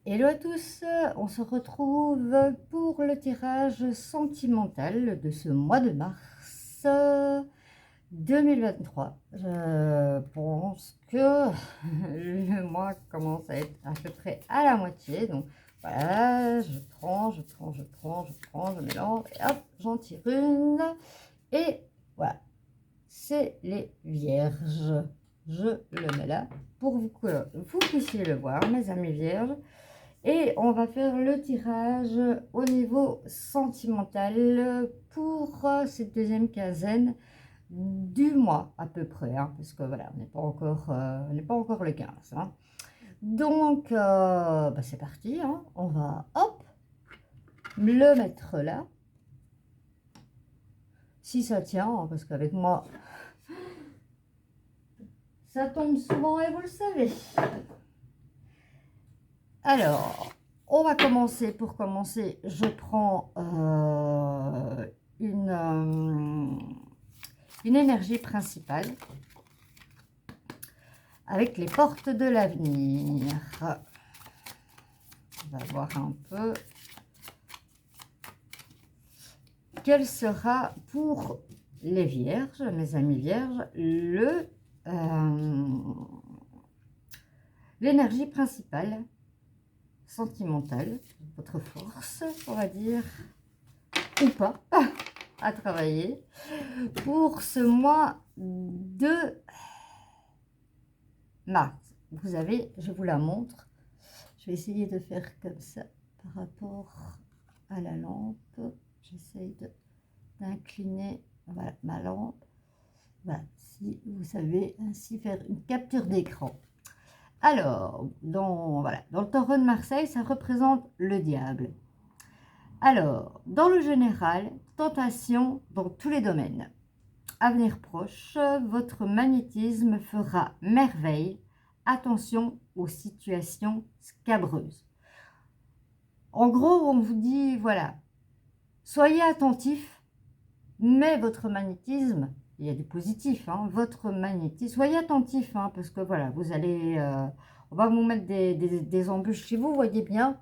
Hello à tous, on se retrouve pour le tirage sentimental de ce mois de mars 2023. Je pense que le mois commence à être à peu près à la moitié, donc voilà, je prends, je mélange et hop, j'en tire une et voilà, c'est les vierges. Je le mets là pour que vous puissiez le voir, mes amis vierges. Et on va faire le tirage au niveau sentimental pour cette deuxième quinzaine du mois à peu près, hein, parce que voilà, on n'est pas encore le 15. Hein. Donc, bah c'est parti, hein, on va, hop, le mettre là, si ça tient, hein, parce qu'avec moi, ça tombe souvent et vous le savez. Alors, on va commencer. Pour commencer, je prends une énergie principale avec les portes de l'avenir. On va voir un peu quel sera pour les vierges, mes amis vierges, l'énergie principale sentimentale, votre force, on va dire, ou pas, à travailler pour ce mois de mars. Vous avez, je vous la montre, je vais essayer de faire comme ça par rapport à la lampe. J'essaye d'incliner voilà, ma lampe. Voilà, si vous savez ainsi faire une capture d'écran. Alors, voilà, dans le taureau de Marseille, ça représente le diable. Alors, dans le général, tentation dans tous les domaines. Avenir proche, votre magnétisme fera merveille. Attention aux situations scabreuses. En gros, on vous dit, voilà, soyez attentif, mais votre magnétisme, il y a du positif, hein, votre magnétisme, soyez attentif, hein, parce que voilà, vous allez, on va vous mettre des embûches chez vous, voyez bien.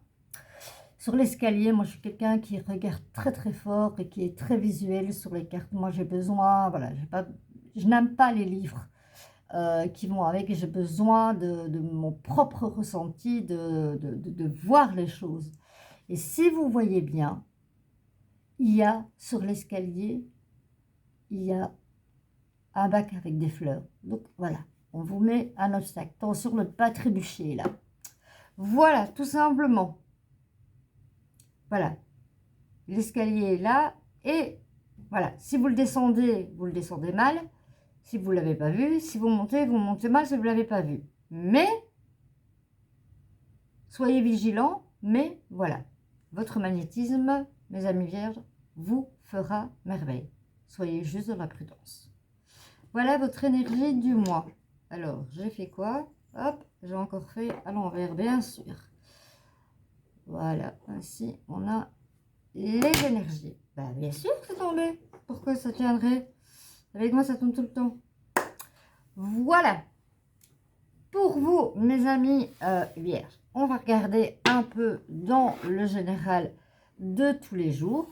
Sur l'escalier, moi je suis quelqu'un qui regarde très très fort et qui est très visuel sur les cartes. Moi j'ai besoin, voilà, je n'aime pas les livres qui vont avec, et j'ai besoin de mon propre ressenti, de voir les choses. Et si vous voyez bien, il y a sur l'escalier, il y a un bac avec des fleurs. Donc voilà, on vous met un obstacle. Attention de ne pas trébucher là. Voilà, tout simplement. Voilà, l'escalier est là et voilà, si vous le descendez mal. Si vous ne l'avez pas vu, si vous montez mal si vous ne l'avez pas vu. Mais, soyez vigilants, mais voilà, votre magnétisme, mes amis vierges, vous fera merveille. Soyez juste dans la prudence. Voilà votre énergie du mois. Alors, j'ai fait quoi? Hop, j'ai encore fait à l'envers, bien sûr. Voilà, ainsi on a les énergies. Bah, bien sûr que c'est tombé. Pourquoi ça tiendrait? Avec moi, ça tombe tout le temps. Voilà. Pour vous, mes amis vierges, on va regarder un peu dans le général de tous les jours.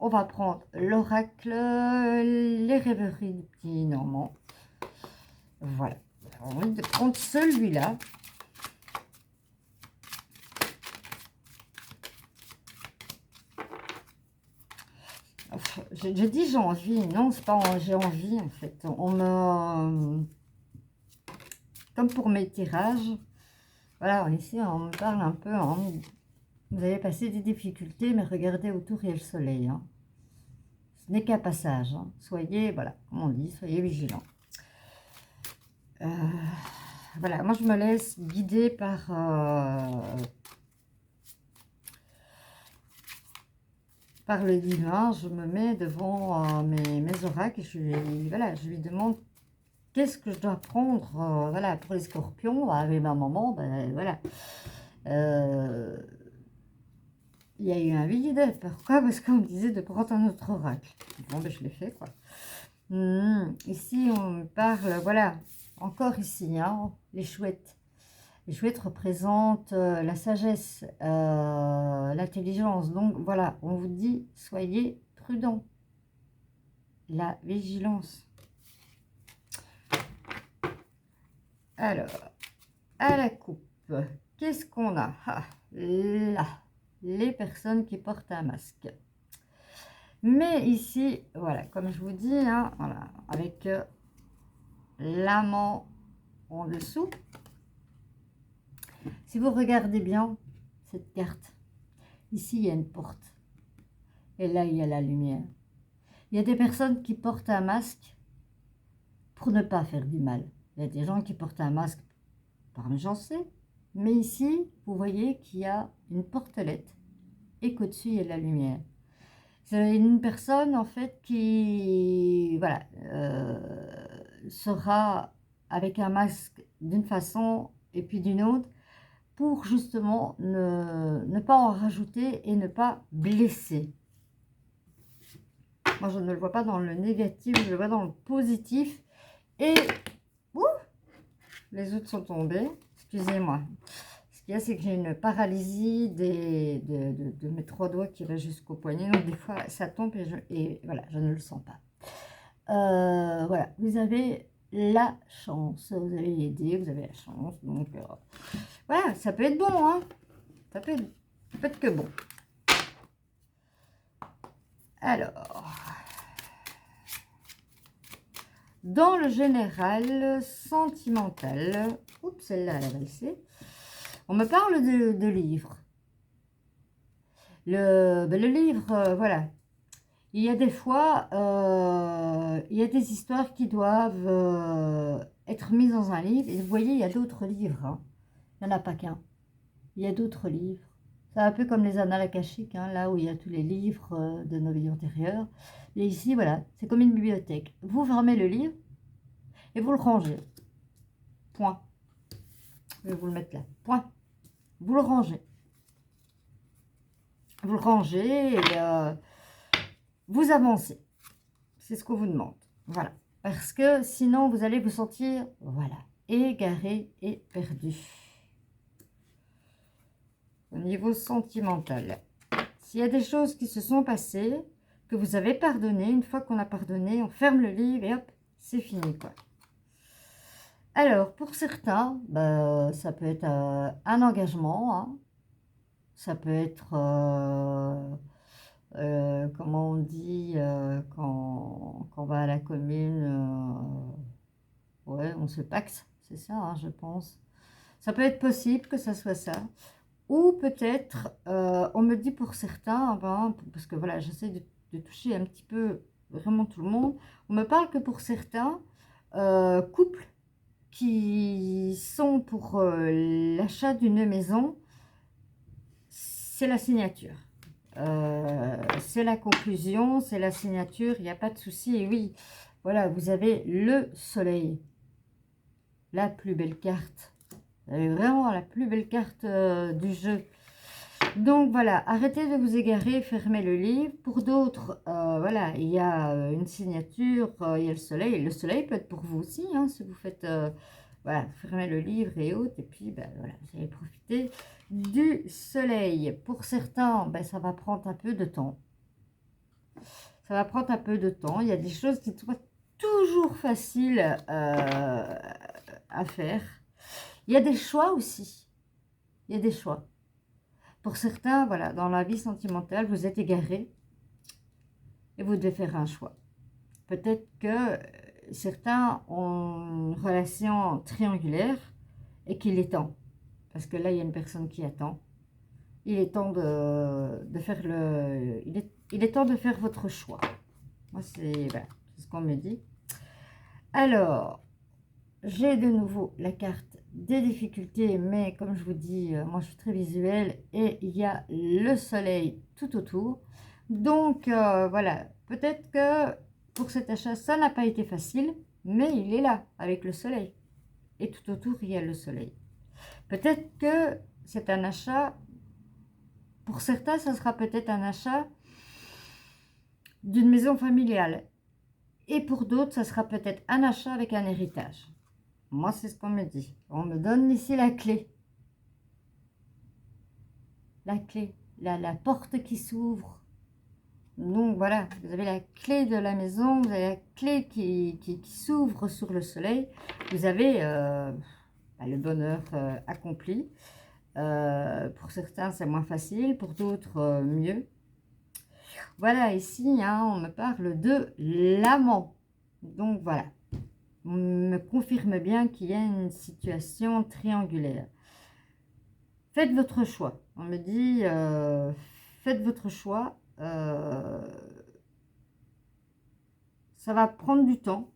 On va prendre l'oracle, les rêveries du petit Normand. Voilà. J'ai envie de prendre celui-là. Je dis j'ai envie. Non, c'est pas j'ai envie en fait. On me... Comme pour mes tirages. Voilà, ici on me parle un peu. Hein. Vous avez passé des difficultés, mais regardez autour, il y a le soleil. Hein. Ce n'est qu'un passage. Hein. Soyez, voilà, comme on dit, soyez vigilants. Voilà, moi je me laisse guider par le divin. Je me mets devant mes oracles et je lui demande qu'est-ce que je dois prendre. Voilà, pour les scorpions, avec ma maman, ben, voilà. Il y a eu un vide. Pourquoi? Parce qu'on me disait de prendre un autre oracle. Bon, ben je l'ai fait, quoi. Ici, on me parle, voilà, encore ici, hein, les chouettes. Les chouettes représentent la sagesse, l'intelligence. Donc voilà, on vous dit, soyez prudents. La vigilance. Alors, à la coupe, qu'est-ce qu'on a? Là, les personnes qui portent un masque. Mais ici, voilà, comme je vous dis, hein, voilà, avec l'amant en dessous. Si vous regardez bien cette carte, ici, il y a une porte. Et là, il y a la lumière. Il y a des personnes qui portent un masque pour ne pas faire du mal. Il y a des gens qui portent un masque par méchanceté. Mais ici, vous voyez qu'il y a une portelette et qu'au-dessus, il y a de la lumière. C'est une personne, en fait, qui voilà, sera avec un masque d'une façon et puis d'une autre pour justement ne pas en rajouter et ne pas blesser. Moi, je ne le vois pas dans le négatif, je le vois dans le positif. Et les autres sont tombés. Excusez-moi. Ce qu'il y a, c'est que j'ai une paralysie de mes 3 doigts qui va jusqu'au poignet. Donc, des fois, ça tombe et voilà, je ne le sens pas. Voilà, vous avez la chance. Vous avez les dés, vous avez la chance. Donc, voilà, ça peut être bon. Hein, ça peut être que bon. Alors, dans le général sentimental, oups, celle-là, elle a valsé. On me parle de livres. Le livre, voilà. Il y a des fois, il y a des histoires qui doivent être mises dans un livre. Et vous voyez, il y a d'autres livres. Hein. Il n'y en a pas qu'un. Il y a d'autres livres. C'est un peu comme les annales akashiques, hein, là où il y a tous les livres de nos vies antérieures. Et ici, voilà, c'est comme une bibliothèque. Vous fermez le livre et vous le rangez. Point. Je vais vous le mettre là. Point. Vous le rangez. Vous le rangez et vous avancez. C'est ce qu'on vous demande. Voilà. Parce que sinon, vous allez vous sentir, voilà, égaré et perdu. Au niveau sentimental. S'il y a des choses qui se sont passées, que vous avez pardonné, une fois qu'on a pardonné, on ferme le livre et hop, c'est fini, quoi. Alors, pour certains, bah, ça peut être un engagement, hein. Ça peut être, comment on dit, quand on va à la commune, ouais, on se paxe, c'est ça, hein, je pense. Ça peut être possible que ça soit ça. Ou peut-être, on me dit pour certains, ben, parce que voilà, j'essaie de toucher un petit peu vraiment tout le monde, on me parle que pour certains couples qui sont pour l'achat d'une maison, c'est la signature. C'est la conclusion, c'est la signature, il n'y a pas de souci. Et oui, voilà, vous avez le soleil, la plus belle carte. Vous avez vraiment la plus belle carte du jeu. Donc voilà, arrêtez de vous égarer, fermez le livre. Pour d'autres, voilà, il y a une signature, il y a le soleil. Et le soleil peut être pour vous aussi, hein, si vous faites, voilà, fermez le livre et autres. Et puis, ben, voilà, vous allez profiter du soleil. Pour certains, ben, ça va prendre un peu de temps. Ça va prendre un peu de temps. Il y a des choses qui ne sont pas toujours faciles à faire. Il y a des choix aussi. Il y a des choix. Pour certains, voilà, dans la vie sentimentale, vous êtes égaré et vous devez faire un choix. Peut-être que certains ont une relation triangulaire et qu'il est temps. Parce que là, il y a une personne qui attend. Il est temps de faire le... Il est temps de faire votre choix. Moi, c'est voilà, ce qu'on me dit. Alors, j'ai de nouveau la carte des difficultés, mais comme je vous dis, moi je suis très visuelle et il y a le soleil tout autour. Donc voilà, peut-être que pour cet achat, ça n'a pas été facile, mais il est là avec le soleil. Et tout autour, il y a le soleil. Peut-être que c'est un achat, pour certains, ça sera peut-être un achat d'une maison familiale. Et pour d'autres, ça sera peut-être un achat avec un héritage. Moi, c'est ce qu'on me dit. On me donne ici la clé. la clé, la porte qui s'ouvre. Donc voilà, vous avez la clé de la maison, vous avez la clé qui s'ouvre sur le soleil. Vous avez le bonheur accompli. Pour certains, c'est moins facile, pour d'autres, mieux. Voilà, ici, hein, on me parle de l'amant. Donc voilà, on me confirme bien qu'il y a une situation triangulaire. Faites votre choix. On me dit, faites votre choix. Ça va prendre du temps.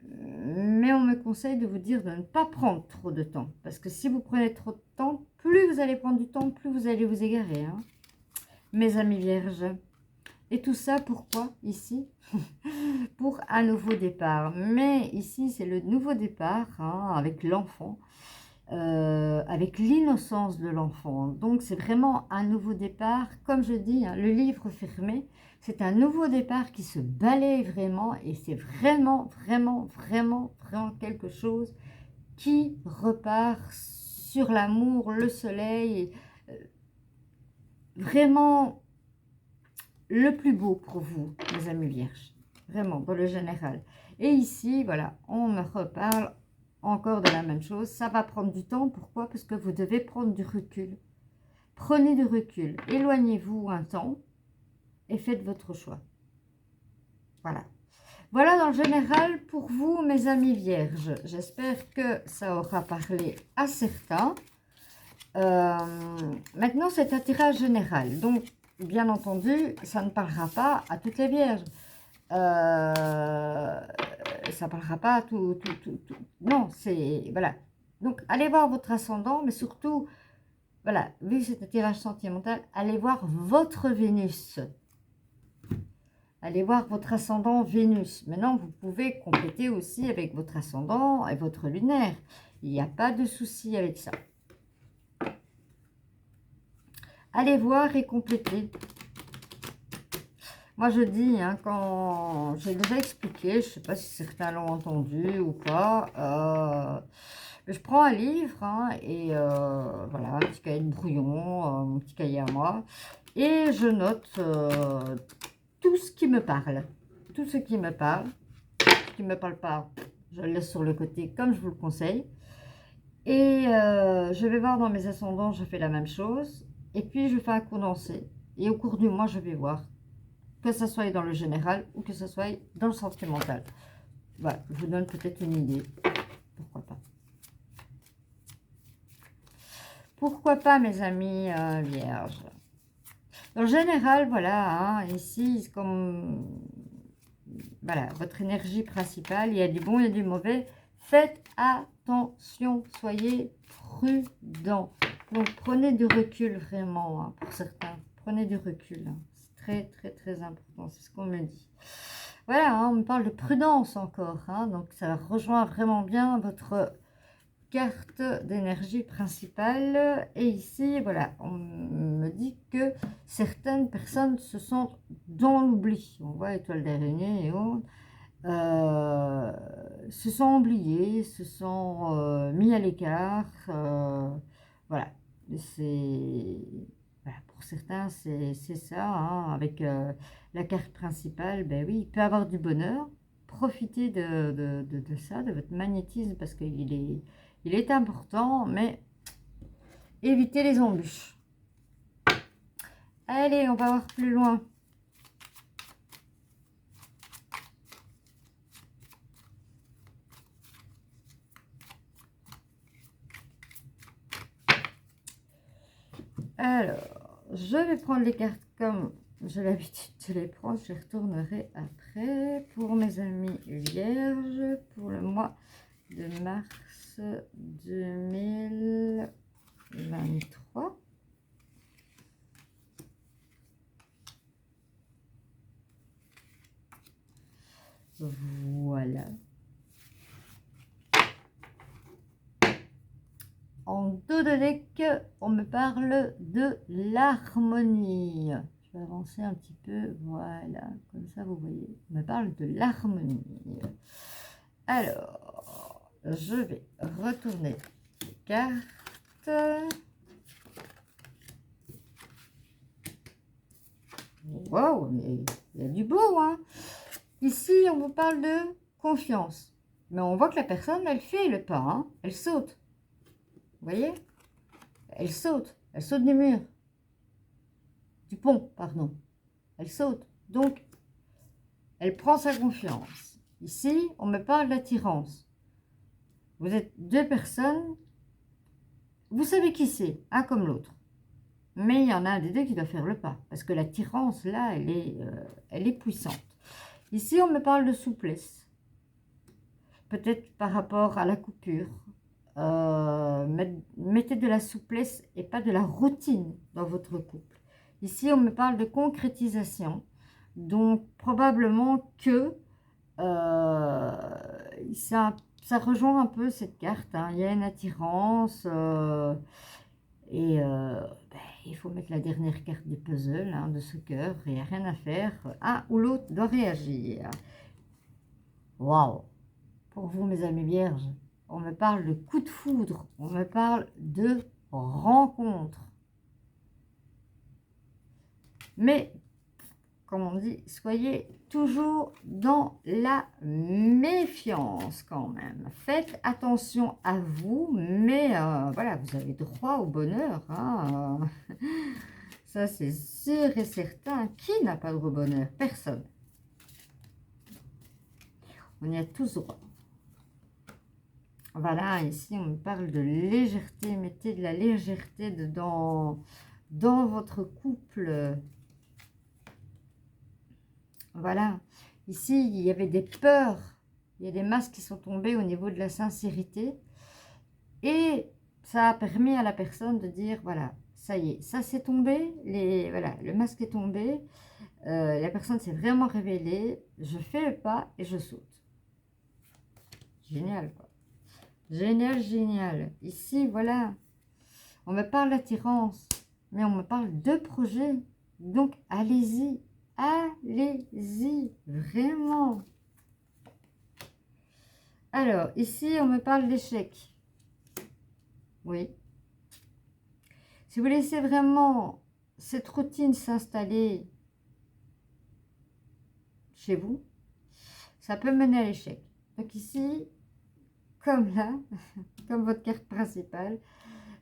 Mais on me conseille de vous dire de ne pas prendre trop de temps. Parce que si vous prenez trop de temps, plus vous allez prendre du temps, plus vous allez vous égarer. Hein, mes amis vierges. Et tout ça, pourquoi ici? Pour un nouveau départ. Mais ici, c'est le nouveau départ hein, avec l'enfant. Avec l'innocence de l'enfant. Donc, c'est vraiment un nouveau départ. Comme je dis, hein, le livre fermé, c'est un nouveau départ qui se balaye vraiment et c'est vraiment, vraiment, vraiment, vraiment quelque chose qui repart sur l'amour, le soleil. Vraiment le plus beau pour vous, mes amis vierges. Vraiment, dans le général. Et ici, voilà, on me reparle encore de la même chose. Ça va prendre du temps. Pourquoi? Parce que vous devez prendre du recul. Prenez du recul. Éloignez-vous un temps et faites votre choix. Voilà. Voilà dans le général pour vous, mes amis vierges. J'espère que ça aura parlé à certains. Maintenant, c'est un tirage général. Donc, bien entendu, ça ne parlera pas à toutes les vierges. Ça parlera pas à tout. Non, c'est... Voilà. Donc, allez voir votre ascendant, mais surtout, voilà, vu que c'est un tirage sentimental, allez voir votre Vénus. Allez voir votre ascendant Vénus. Maintenant, vous pouvez compléter aussi avec votre ascendant et votre lunaire. Il n'y a pas de souci avec ça. Allez voir et compléter. Moi, je dis, hein, quand j'ai déjà expliqué, je ne sais pas si certains l'ont entendu ou pas, je prends un livre hein, et voilà, un petit cahier de brouillon, mon petit cahier à moi, et je note tout ce qui me parle. Tout ce qui me parle. Ce qui ne me parle pas, je le laisse sur le côté comme je vous le conseille. Et je vais voir dans mes ascendants, je fais la même chose. Et puis, je fais un condensé. Et au cours du mois, je vais voir. Que ce soit dans le général ou que ce soit dans le sentimental. Voilà, je vous donne peut-être une idée. Pourquoi pas. Pourquoi pas, mes amis vierges. Dans le général, voilà, hein, ici, comme... Voilà, votre énergie principale, il y a du bon et du mauvais. Faites attention, soyez prudents. Donc, prenez du recul vraiment, hein, pour certains. Prenez du recul. Hein. C'est très, très, très important. C'est ce qu'on me dit. Voilà, hein, on me parle de prudence encore. Hein, donc, ça rejoint vraiment bien votre carte d'énergie principale. Et ici, voilà, on me dit que certaines personnes se sentent dans l'oubli. On voit étoile d'araignée et autres. Se sont oubliés, se sont mis à l'écart. Voilà, c'est... Voilà, pour certains, c'est ça. Hein, avec la carte principale, ben oui, il peut avoir du bonheur. Profitez de ça, de votre magnétisme, parce qu'il est important, mais évitez les embûches. Allez, on va voir plus loin. Alors, je vais prendre les cartes comme j'ai l'habitude de les prendre. Je les retournerai après pour mes amis vierges pour le mois de mars 2023. Voilà. En dos de deck, on me parle de l'harmonie. Je vais avancer un petit peu, voilà, comme ça vous voyez. On me parle de l'harmonie. Alors, je vais retourner les cartes. waouh, mais il y a du beau, hein. Ici, on vous parle de confiance. Mais on voit que la personne, elle fait le pas, hein. Elle saute. Vous voyez? Elle saute. Elle saute du mur. Du pont, pardon. Elle saute. Donc, elle prend sa confiance. Ici, on me parle d'attirance. Vous êtes deux personnes. Vous savez qui c'est, un comme l'autre. Mais il y en a un des deux qui doit faire le pas. Parce que l'attirance, là, elle est puissante. Ici, on me parle de souplesse. Peut-être par rapport à la coupure. Mettez de la souplesse et pas de la routine dans votre couple. Ici, on me parle de concrétisation. Donc, probablement que ça rejoint un peu cette carte, hein. Il y a une attirance et il faut mettre la dernière carte du puzzle, hein, de ce cœur. Il n'y a rien à faire. Un ou l'autre doit réagir. Waouh! Pour vous, mes amis vierges, on me parle de coup de foudre. On me parle de rencontre. Mais, comme on dit, soyez toujours dans la méfiance quand même. Faites attention à vous, mais voilà, vous avez droit au bonheur, hein. Ça, c'est sûr et certain. Qui n'a pas droit au bonheur? Personne. On y a tous droit. Voilà, ici, on me parle de légèreté. Mettez de la légèreté dans votre couple. Voilà. Ici, il y avait des peurs. Il y a des masques qui sont tombés au niveau de la sincérité. Et ça a permis à la personne de dire, voilà, ça y est, ça s'est tombé. Voilà, le masque est tombé. La personne s'est vraiment révélée. Je fais le pas et je saute. Génial, quoi. Génial, génial. Ici, voilà, on me parle d'attirance, mais on me parle de projet. Donc, allez-y, allez-y, vraiment. Alors, ici, on me parle d'échec. Oui. Si vous laissez vraiment cette routine s'installer chez vous, ça peut mener à l'échec. Donc ici, comme là, comme votre carte principale,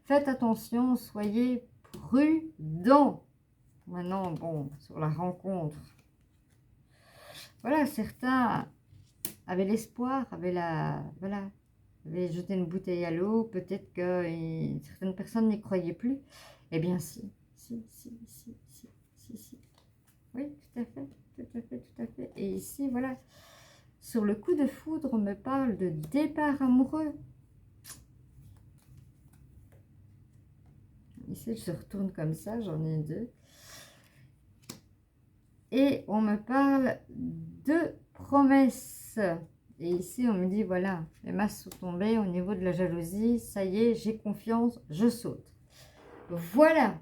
faites attention, soyez prudents. Maintenant, bon, sur la rencontre, voilà, certains avaient l'espoir, voilà, avaient jeté une bouteille à l'eau, peut-être que certaines personnes n'y croyaient plus. Eh bien, si. Oui, tout à fait, tout à fait, tout à fait. Et ici, voilà, sur le coup de foudre, on me parle de départ amoureux. Ici, je retourne comme ça, j'en ai deux. Et on me parle de promesses. Et ici, on me dit, voilà, les masques sont tombés au niveau de la jalousie. Ça y est, j'ai confiance, je saute. Voilà.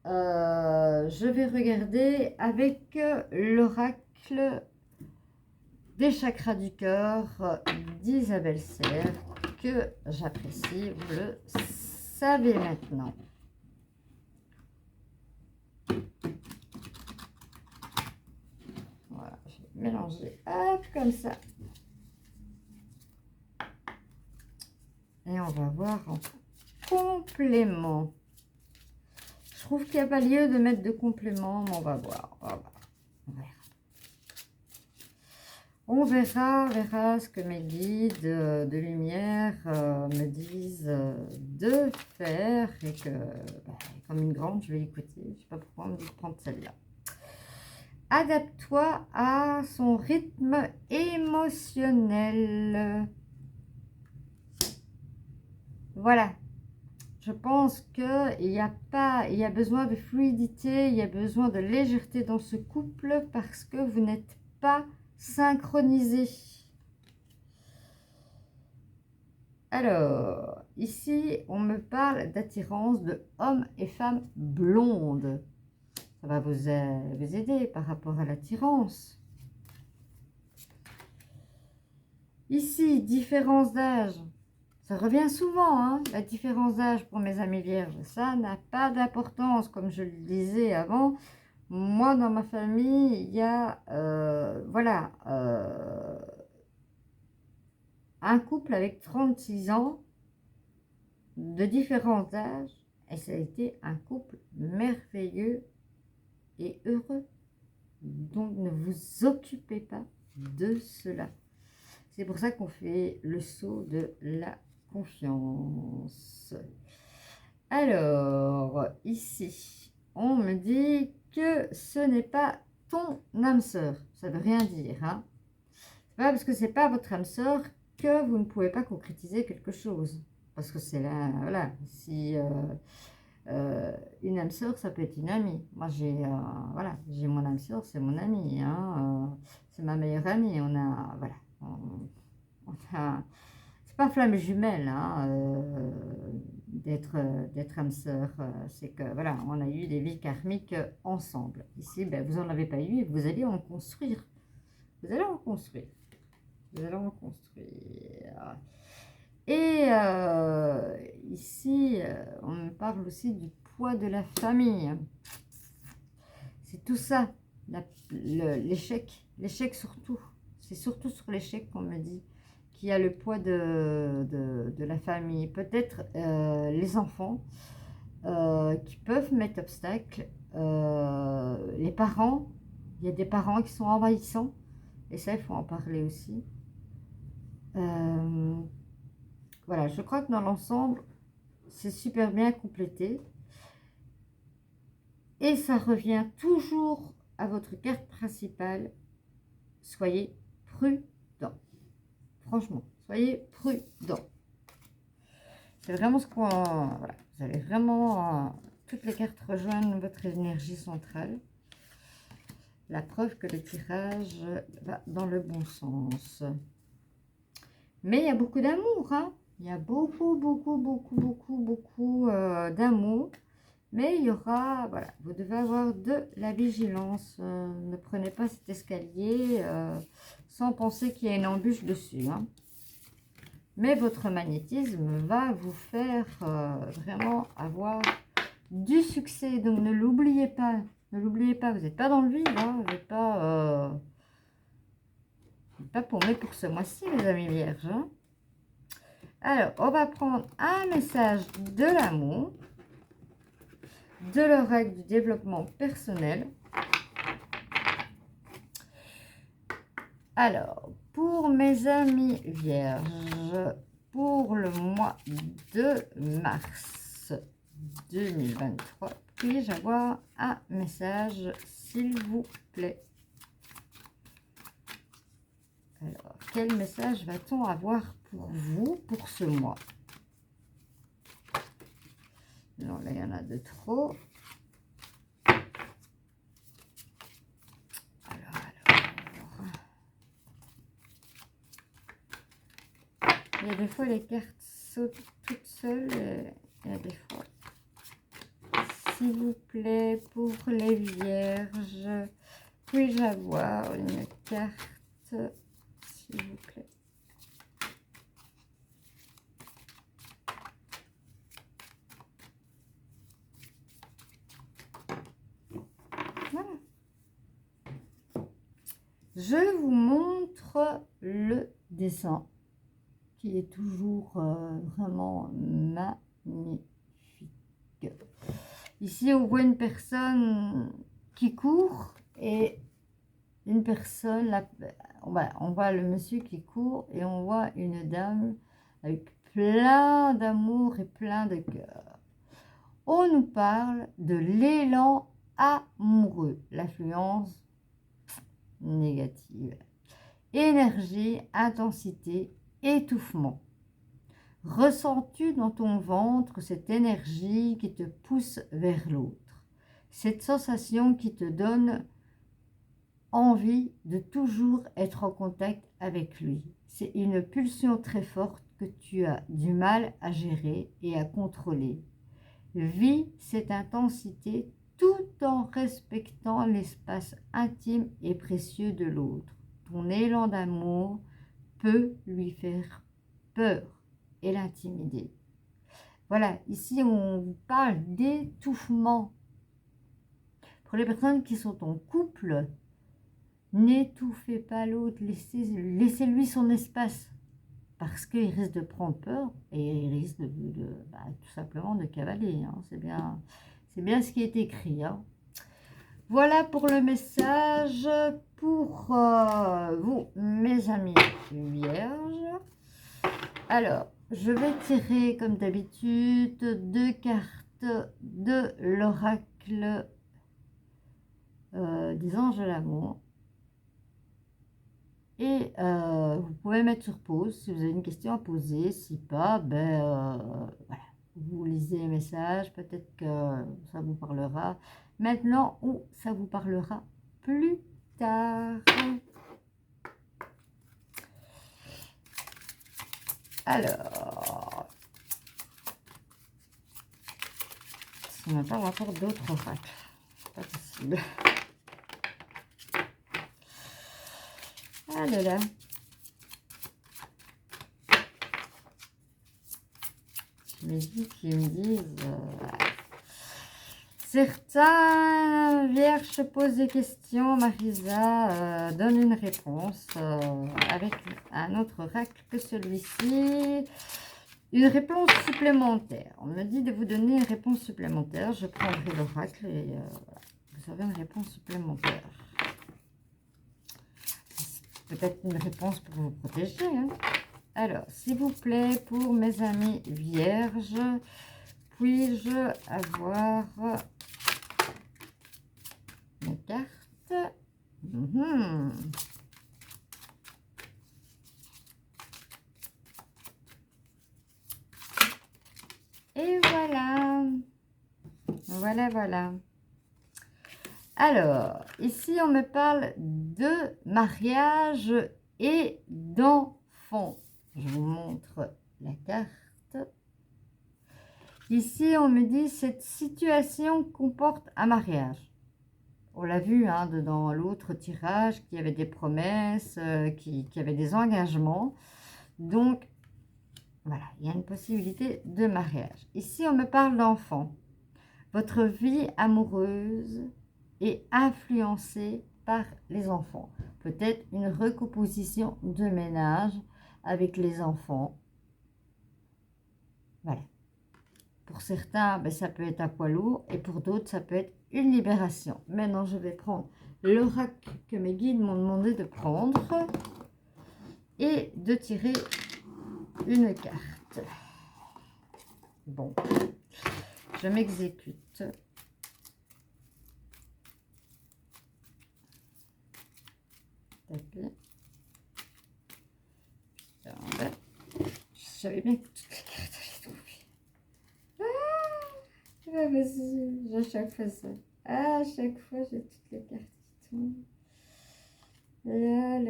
Je vais regarder avec l'oracle des chakras du cœur d'Isabelle Serre, que j'apprécie, vous le savez maintenant. Voilà, je vais mélanger, hop, comme ça. Et on va voir en complément. Je trouve qu'il n'y a pas lieu de mettre de complément, mais on va voir, on va voir. On verra ce que mes guides de lumière me disent de faire, et que, comme une grande, je vais écouter. Je ne sais pas pourquoi on me dit de prendre celle-là. Adapte-toi à son rythme émotionnel. Voilà. Je pense qu'il y a besoin de fluidité, il y a besoin de légèreté dans ce couple parce que vous n'êtes pas synchronisés. Alors, ici, on me parle d'attirance de hommes et femmes blondes. Ça va vous aider par rapport à l'attirance. Ici, différence d'âge. Ça revient souvent, hein, la différence d'âge pour mes amis vierges. Ça n'a pas d'importance, comme je le disais avant. Moi, dans ma famille, il y a, voilà, un couple avec 36 ans, de différents âges, et ça a été un couple merveilleux et heureux. Donc, ne vous occupez pas de cela. C'est pour ça qu'on fait le saut de la confiance. Alors, ici, on me dit que ce n'est pas ton âme sœur. Ça ne veut rien dire, hein. C'est pas parce que c'est pas votre âme sœur que vous ne pouvez pas concrétiser quelque chose. Parce que c'est là, voilà, si une âme sœur, ça peut être une amie. Moi, voilà, j'ai mon âme sœur, c'est mon amie, hein, c'est ma meilleure amie. On a, voilà, on a, c'est pas flamme jumelle, hein, d'être âme sœur. C'est que, voilà, on a eu des vies karmiques ensemble. Ici, ben, vous n'en avez pas eu et vous allez en construire. Vous allez en construire. Vous allez en construire. Et ici, on me parle aussi du poids de la famille. C'est tout ça, l'échec. L'échec surtout. C'est surtout sur l'échec qu'on me dit qu'il y a le poids de la famille. Peut-être les enfants qui peuvent mettre obstacle. Les parents, il y a des parents qui sont envahissants. Et ça, il faut en parler aussi. Voilà, je crois que dans l'ensemble, c'est super bien complété. Et ça revient toujours à votre carte principale. Soyez prudent. Franchement, soyez prudent. C'est vraiment ce qu'on... Voilà, vous avez vraiment... toutes les cartes rejoignent votre énergie centrale. La preuve que le tirage va dans le bon sens. Mais il y a beaucoup d'amour, hein. Il y a beaucoup d'amour. Mais il y aura, voilà, vous devez avoir de la vigilance. Ne prenez pas cet escalier sans penser qu'il y a une embûche dessus, hein. Mais votre magnétisme va vous faire vraiment avoir du succès. Donc ne l'oubliez pas. Ne l'oubliez pas, vous n'êtes pas dans le vide, hein. Vous n'êtes pas paumé pour ce mois-ci, les amis vierges, hein. Alors, on va prendre un message de l'amour, de l'oracle du développement personnel. Alors, pour mes amis vierges, pour le mois de mars 2023, puis-je avoir un message, s'il vous plaît? Alors, quel message va-t-on avoir pour vous pour ce mois? Non, là, il y en a de trop. Il y a des fois, les cartes sautent toutes seules. Il y a des fois. S'il vous plaît, pour les vierges, puis-je avoir une carte, s'il vous plaît? Voilà. Je vous montre le dessin qui est toujours vraiment magnifique. Ici, on voit une personne qui court et une personne, là, on voit le monsieur qui court et on voit une dame avec plein d'amour et plein de cœur. On nous parle de l'élan amoureux, l'affluence négative. Énergie, intensité, étouffement. Ressens-tu dans ton ventre cette énergie qui te pousse vers l'autre? Cette sensation qui te donne envie de toujours être en contact avec lui. C'est une pulsion très forte que tu as du mal à gérer et à contrôler. Vis cette intensité tout en respectant l'espace intime et précieux de l'autre. Ton élan d'amour peut lui faire peur et l'intimider. Voilà, ici on vous parle d'étouffement. Pour les personnes qui sont en couple, n'étouffez pas l'autre, laissez-lui son espace. Parce qu'il risque de prendre peur et il risque tout simplement de cavaler. Hein. C'est bien ce qui est écrit. Hein. Voilà pour le message pour vous, mes amis vierges. Alors, je vais tirer comme d'habitude 2 cartes de l'oracle des anges de l'amour. Et vous pouvez mettre sur pause si vous avez une question à poser. Si pas, voilà. Vous lisez les messages, peut-être que ça vous parlera maintenant ou ça vous parlera plus tard. Alors, si on n'a pas encore d'autres oracles, pas possible. Ah là là. Je me dis qu'ils me disent... Certains vierges se posent des questions, Marisa donne une réponse avec un autre oracle que celui-ci. Une réponse supplémentaire. On me dit de vous donner une réponse supplémentaire. Je prendrai l'oracle et vous avez une réponse supplémentaire. Peut-être une réponse pour vous protéger. Hein. Alors, s'il vous plaît, pour mes amis vierges, puis-je avoir mes cartes? Et voilà. Voilà. Alors, ici, on me parle de mariage et d'enfants. Je vous montre la carte. Ici, on me dit cette situation comporte un mariage. On l'a vu hein, dans l'autre tirage, qu'il y avait des promesses, qu'il y avait des engagements. Donc, voilà, il y a une possibilité de mariage. Ici, on me parle d'enfants. Votre vie amoureuse est influencée par les enfants. Peut-être une recomposition de ménage avec les enfants. Voilà. Pour certains, ça peut être un poids lourd et pour d'autres, ça peut être une libération. Maintenant, je vais prendre l'oracle que mes guides m'ont demandé de prendre et de tirer une carte. Bon, je m'exécute. Taper. Je savais bien que toutes les cartes allaient tomber. C'est pas possible. À chaque fois ça. À chaque fois, j'ai toutes les cartes qui tombent. Elle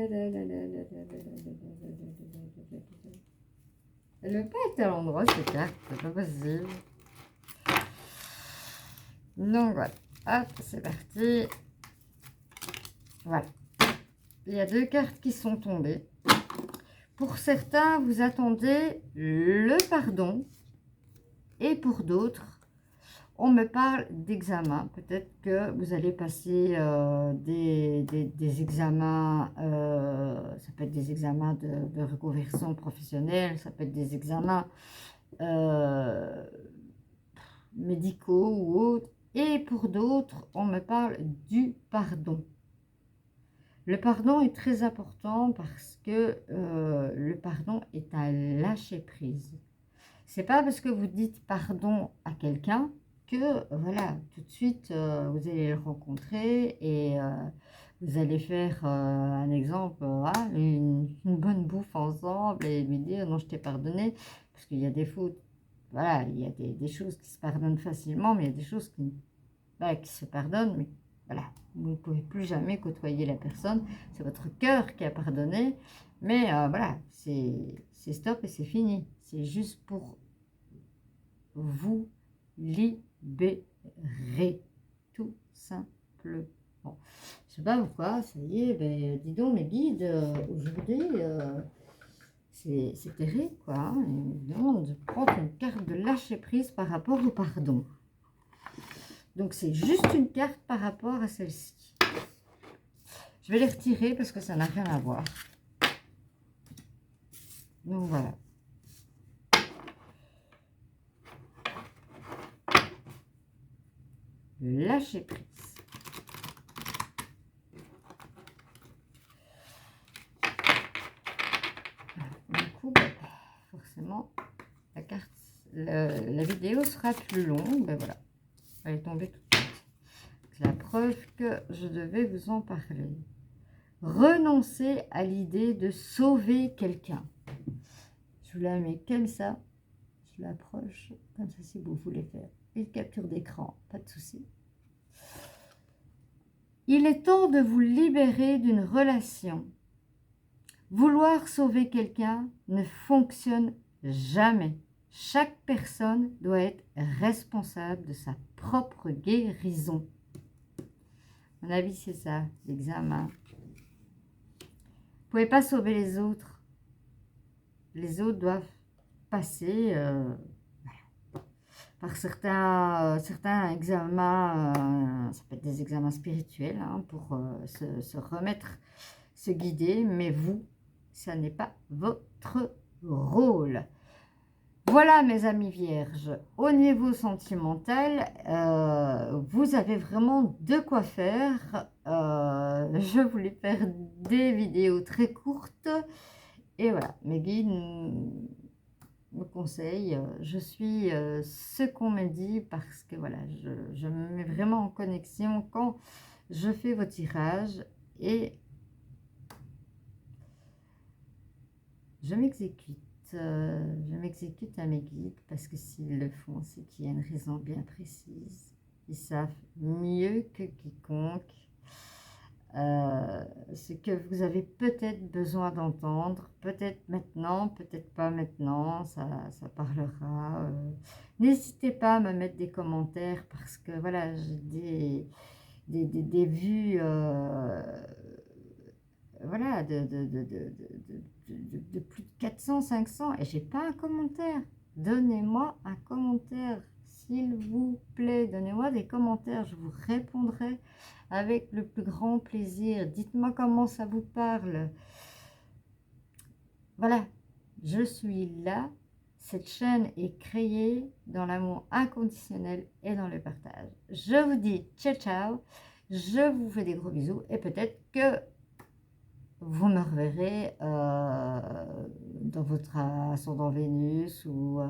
ne veut pas être à l'endroit, ces cartes. C'est pas possible. Donc voilà. Hop, c'est parti. Voilà. Il y a 2 cartes qui sont tombées. Pour certains, vous attendez le pardon. Et pour d'autres, on me parle d'examen. Peut-être que vous allez passer des examens, ça peut être des examens de reconversion professionnelle, ça peut être des examens médicaux ou autres. Et pour d'autres, on me parle du pardon. Le pardon est très important parce que le pardon est un lâcher-prise. C'est pas parce que vous dites pardon à quelqu'un que, voilà, tout de suite, vous allez le rencontrer et vous allez faire un exemple, une bonne bouffe ensemble et lui dire non, je t'ai pardonné, parce qu'il y a des fautes, voilà, il y a des choses qui se pardonnent facilement, mais il y a des choses qui se pardonnent, mais voilà, vous ne pouvez plus jamais côtoyer la personne, c'est votre cœur qui a pardonné, mais voilà, c'est stop et c'est fini, c'est juste pour vous libérer, tout simplement. Je sais pas pourquoi, ça y est, dis donc mes guides, aujourd'hui, c'est terrible, quoi. Hein. Ils me demandent de prendre une carte de lâcher prise par rapport au pardon. Donc, c'est juste une carte par rapport à celle-ci. Je vais les retirer parce que ça n'a rien à voir. Donc, voilà. Lâcher prise. Du coup, forcément, la carte, la vidéo sera plus longue. Ben voilà, elle est tombée toute suite. C'est la preuve que je devais vous en parler. Renoncer à l'idée de sauver quelqu'un. Je vous la mets comme ça. Je l'approche comme ça si vous voulez faire une capture d'écran, pas de souci. Il est temps de vous libérer d'une relation. Vouloir sauver quelqu'un ne fonctionne jamais. Chaque personne doit être responsable de sa propre guérison. À mon avis, c'est ça, l'examen. Vous ne pouvez pas sauver les autres. Les autres doivent passer par certains examens, ça peut être des examens spirituels, hein, pour se remettre, se guider, mais vous, ça n'est pas votre rôle. Voilà mes amis vierges, au niveau sentimental, vous avez vraiment de quoi faire. Je voulais faire des vidéos très courtes et voilà, mes guides me conseillent, je suis ce qu'on me dit parce que voilà, je me mets vraiment en connexion quand je fais vos tirages et je m'exécute. Je m'exécute à mes guides parce que s'ils le font, c'est qu'il y a une raison bien précise. Ils savent mieux que quiconque ce que vous avez peut-être besoin d'entendre, peut-être maintenant, peut-être pas maintenant, ça parlera. N'hésitez pas à me mettre des commentaires parce que voilà, j'ai des vues voilà, de plus de 400, 500 et j'ai pas un commentaire. Donnez-moi un commentaire, s'il vous plaît. Donnez-moi des commentaires, je vous répondrai avec le plus grand plaisir. Dites-moi comment ça vous parle. Voilà, je suis là. Cette chaîne est créée dans l'amour inconditionnel et dans le partage. Je vous dis ciao, ciao. Je vous fais des gros bisous et peut-être que vous me reverrez dans votre ascendant Vénus ou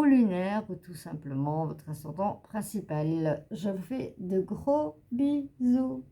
lunaire ou tout simplement votre ascendant principal. Je vous fais de gros bisous.